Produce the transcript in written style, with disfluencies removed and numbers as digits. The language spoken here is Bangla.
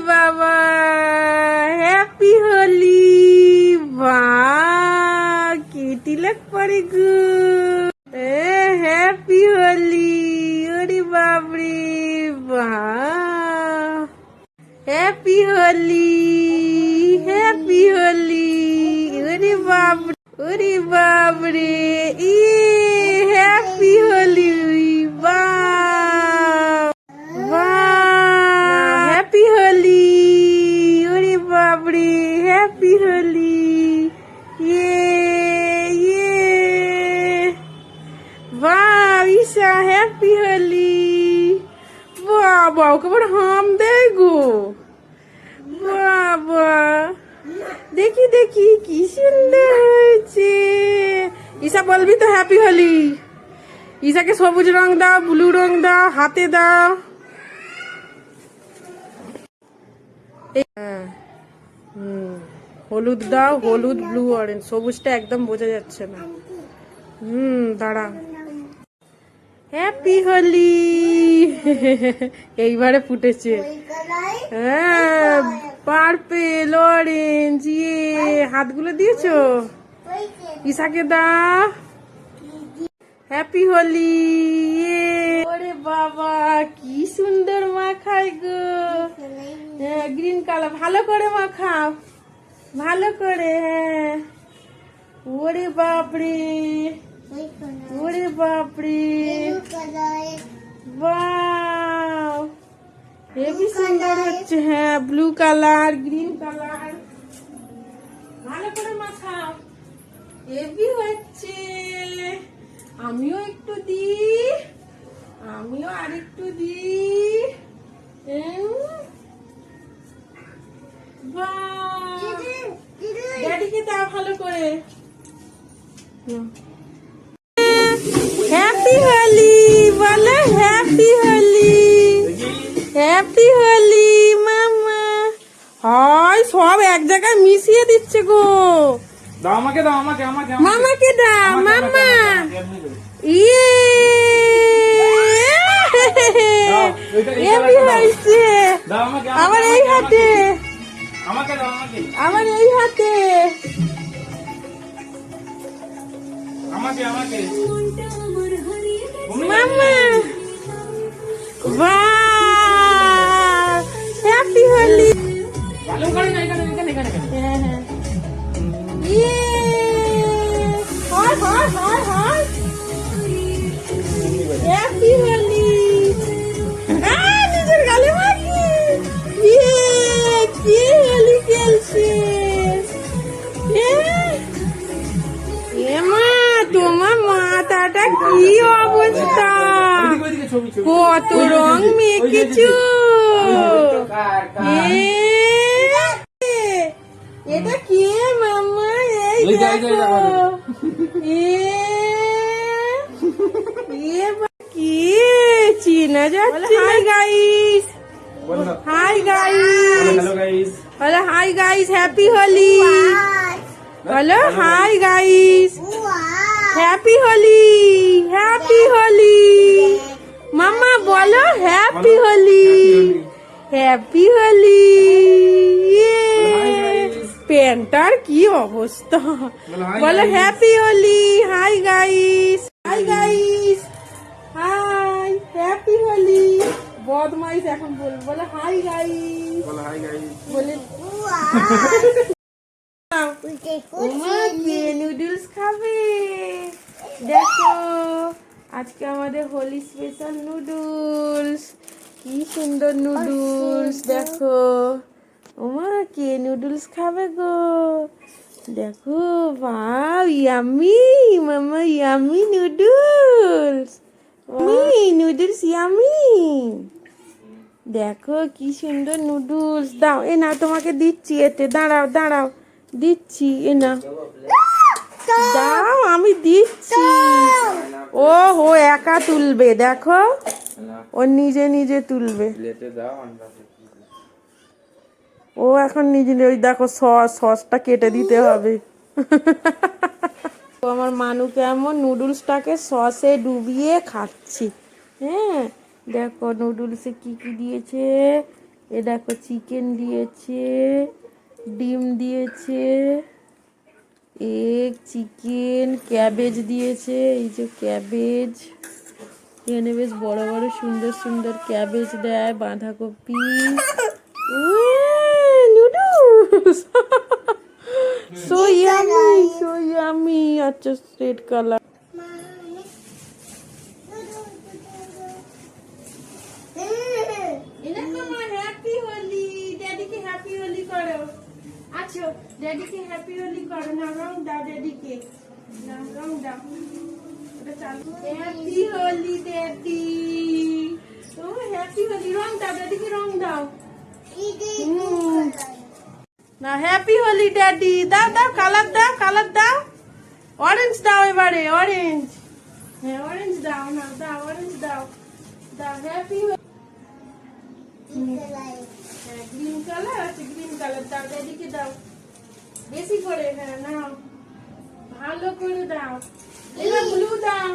বাবা, হ্যাপি হোলি। বাহ, কি তিলক পরে গো। হ্যাপি হোলি। ওরে বাবরে, বাহ, হ্যাপি হোলি, হ্যাপি হোলি। ওরে বাবরে, ওরে বাবরে, হ্যাপি হোলি। বাহ বাহ, হ্যাপি হোলি। ওরে বাবরে, হ্যাপি হোলি। ইয়ে বাহ, ঈশা হ্যাপি হোলি। বাবা, ওকে আবার হাম দেয় গো। বাবা, দেখি দেখি কি সুন্দর হয়েছে। ঈশা বলবি তো হ্যাপি হোলি। ঈশাকে সবুজ রং দাও, ব্লু রং দাও, হাতে দাও। হলুদ দাও, হলুদ, ব্লু, অরেঞ্জ। সবুজটা একদম বোঝা যাচ্ছে না। দাঁড়া। হ্যাপি হোলি। এইবারে ফুটেছে। হ্যাঁ, পার্পেল, অরেঞ্জ। হাতগুলো দিয়েছো? ঈশাকে দাও। হ্যাপি হোলি। ওরে বাবা, কি সুন্দর মাখায় গো। গ্রিন কালার, ভালো করে মাখাও, ভালো করে। হ্যাঁ, ওরে বাপরে, ওরে বাপরে, বাহ, হেবি সুন্দর হচ্ছে। হ্যাঁ, ব্লু কালার, গ্রিন কালার, ভালো করে মাখাও। হেবি হচ্ছে। আমিও একটু দিই, আমিও আরেকটু দিই। ড্যাডিকে দাও ভালো করে। হ্যাপি হোলি বলো, হ্যাপি হোলি, হ্যাপি হোলি মামা। হয় সব এক জায়গায় মিশিয়ে দিচ্ছে গো। দাও আমাকে, দাও আমাকে, আমাকে মামাকে দাও। মামা, হয়েছে। আবার এই হাতে, আমাকে দাও, আমাকে, আবার এই হাতে, আমাকে, আমাকে। মামা, বাহ, হ্যাপি হোলি। ভালো করে না, এখানে, এখানে, এখানে। হ্যাঁ হ্যাঁ, হয় হয় হয় হয়। হ্যাপি হোলি। নিজের গালে মাখি। কি হোলি খেলছে। মা, তোমার মাথাটা কি অবস্থা। কত রং মেখেছো। এটা কে মামা? এই দেখো। কি চিনা যাচ্ছে। Hi guys, hi guys, hello guys, বলো হাই গাইস, হ্যাপি হোলি বলো। Hi guys, happy Holi, happy Holi. মামা বলো হ্যাপি হোলি, হ্যাপি হোলি। প্যান্টার কি অবস্থা। বলো happy Holi. Hi guys, hi guys, hi, happy Holi. বদমাইশ এখন বলবো। বলো হাই গাইস, বলো হাই গাইস। বলে নুডলস খাবে। দেখো আজকে আমাদের হোলি স্পেশাল নুডলস। কি সুন্দর নুডলস দেখো। ওমা, কে নুডলস খাবে গো। দেখো, বাহ, ইয়ামি মামা, ইয়ামি নুডলস, নুডলস ইয়ামি। দেখো কি সুন্দর নুডলস। দাও, এ না তোমাকে দিচ্ছি। এতে দাঁড়াও, দাঁড়াও, দিচ্ছি। এ না, দাও, আমি দিচ্ছি। ও হো একা তুলবে, দেখো ও নিজে নিজে তুলবে। ও এখন নিজে, ওই দেখো সসটা কেটে দিতে হবে। তো আমার মানু কেমন নুডলসটাকে সসে ডুবিয়ে খাচ্ছি। হ্যাঁ, দেখো নুডলসে কি কি দিয়েছে। এ দেখো চিকেন দিয়েছে, ডিম দিয়েছে, এগ, চিকেন, ক্যাবেজ দিয়েছে। এই যে ক্যাবেজ, এখানে বেশ বড় বড় সুন্দর সুন্দর ক্যাবেজ দেয়, বাঁধাকপি, নুডলস সো ইয়ামি। আচ্ছা রেড কালার। হ্যাপি হোলি, ড্যাডিকে হ্যাপি হোলি করো। আচ্ছা ড্যাডিকে হ্যাপি হোলি করো না, রং দাও ড্যাডিকে, না রং দাও, ওটা চালু। হ্যাপি হোলি ড্যাডি, ও হ্যাপি হোলি, রং দাও ড্যাডিকে, রং দাও। না হ্যাপি হোলি ড্যাডি, দাও দাও কালার দাও, কালার দাও, অরেঞ্জ দাও এবারে, অরেঞ্জ, হ্যাঁ অরেঞ্জ দাও, না দাও অরেঞ্জ দাও, দাও হ্যাপি হোলি। হ্যাঁ গ্রিন কালার আছে, গ্রিন কালার দাও ড্যাডিকে, দাও বেশি করে, হ্যাঁ নাও ভালো করে দাও। এবার ব্লু দাও।